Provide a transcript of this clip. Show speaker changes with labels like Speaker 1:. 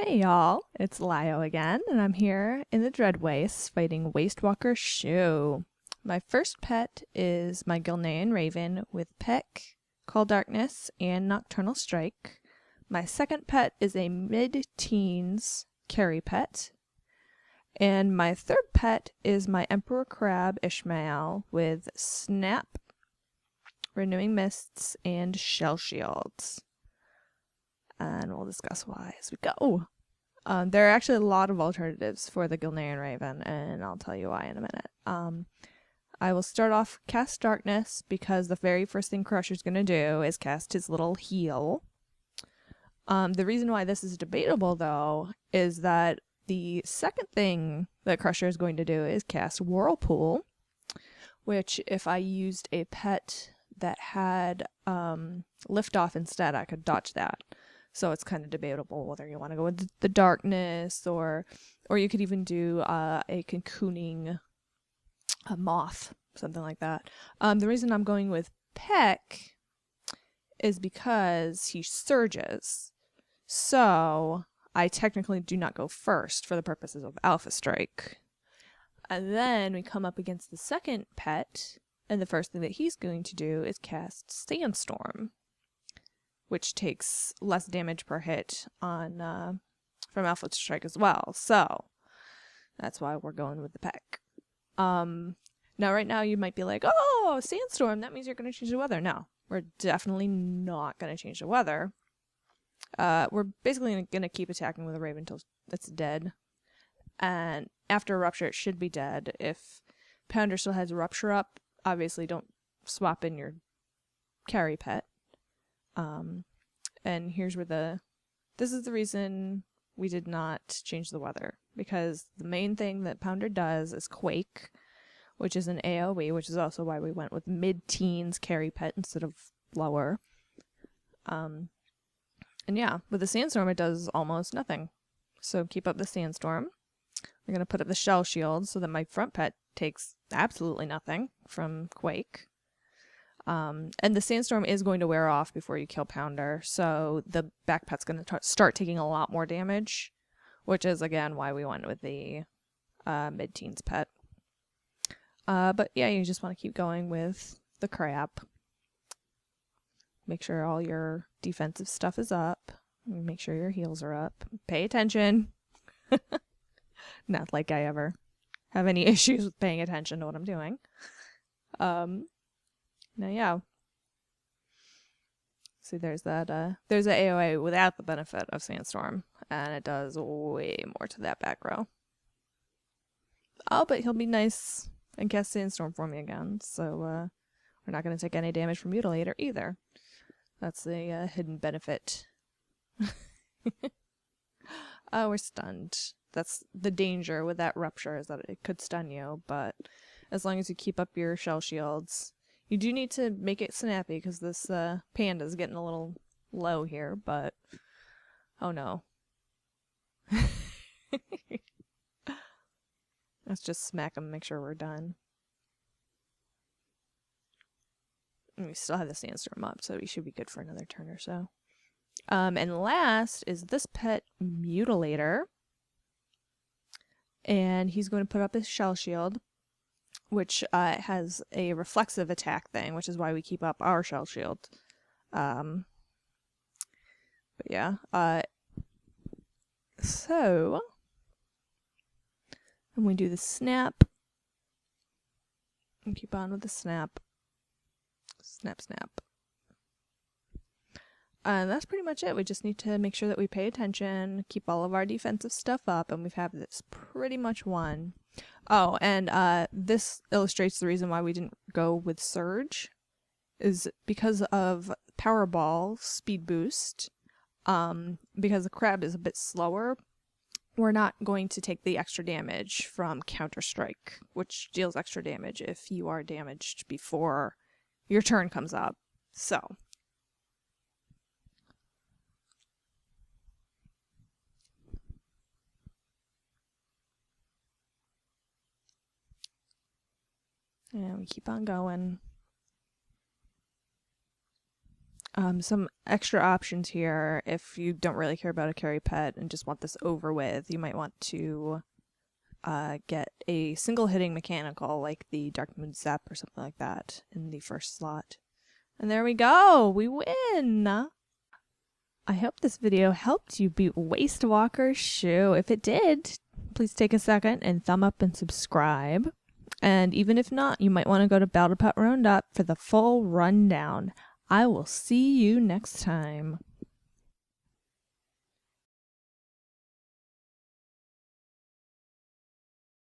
Speaker 1: Hey y'all, it's Lio again, and I'm here in the Dread Wastes fighting Wastewalker Shu. My first pet is my Gilnean Raven with Peck, Call Darkness, and Nocturnal Strike. My second pet is a mid-teens carry pet. And my third pet is my Emperor Crab Ishmael with Snap, Renewing Mists, and Shell Shields. And we'll discuss why as we go. There are actually a lot of alternatives for the Gilnean Raven, and I'll tell you why in a minute. I will start off Cast Darkness because the very first thing Crusher's going to do is cast his little heal. The reason why this is debatable, though, is that the second thing that Crusher is going to do is cast Whirlpool, which if I used a pet that had Liftoff instead, I could dodge that. So it's kind of debatable whether you want to go with the darkness or you could even do a cocooning moth, something like that. The reason I'm going with Peck is because he surges. So I technically do not go first for the purposes of Alpha Strike. And then we come up against the second pet, and the first thing that he's going to do is cast Sandstorm, which takes less damage per hit on from Alpha Strike as well. So that's why we're going with the Peck. Now right now you might be like, oh, Sandstorm, that means you're going to change the weather. No, we're definitely not going to change the weather. We're basically going to keep attacking with a Raven until it's dead. And after Rupture, it should be dead. If Pounder still has Rupture up, obviously don't swap in your carry pet. And here's where this is the reason we did not change the weather, because the main thing that Pounder does is Quake, which is an AoE, which is also why we went with mid-teens carry pet instead of lower. And yeah, with the Sandstorm, it does almost nothing. So keep up the Sandstorm. We're going to put up the Shell Shield so that my front pet takes absolutely nothing from Quake. And the Sandstorm is going to wear off before you kill Pounder, so the back pet's going to start taking a lot more damage, which is, again, why we went with the mid-teens pet. But yeah, you just want to keep going with the crab. Make sure all your defensive stuff is up. Make sure your heals are up. Pay attention. Not like I ever have any issues with paying attention to what I'm doing. Now, yeah. See, there's that, there's an AoE without the benefit of Sandstorm, and it does way more to that back row. Oh, but he'll be nice and cast Sandstorm for me again, so, we're not going to take any damage from Mutilator either. That's the, hidden benefit. Oh, we're stunned. That's the danger with that Rupture, is that it could stun you, but as long as you keep up your Shell Shields. You do need to make it snappy because this panda's getting a little low here, but oh no. Let's just smack him, make sure we're done. And we still have the Sandstorm up, so we should be good for another turn or so. And last is this pet Mutilator. And he's going to put up his Shell Shield, which has a reflexive attack thing, which is why we keep up our Shell Shield. But yeah, so and we do the snap, and keep on with the snap, snap, snap. And that's pretty much it. We just need to make sure that we pay attention, keep all of our defensive stuff up, and we've had this pretty much won. Oh, and this illustrates the reason why we didn't go with Surge, is because of Powerball speed boost. Because the crab is a bit slower, we're not going to take the extra damage from Counter Strike, which deals extra damage if you are damaged before your turn comes up. So and we keep on going. Some extra options here if you don't really care about a carry pet and just want this over with. You might want to get a single hitting mechanical like the Dark Moon Zap or something like that in the first slot. And there we go! We win! I hope this video helped you beat Wastewalker Shu. If it did, please take a second and thumb up and subscribe. And even if not, you might want to go to Battle Pet Roundup for the full rundown. I will see you next time.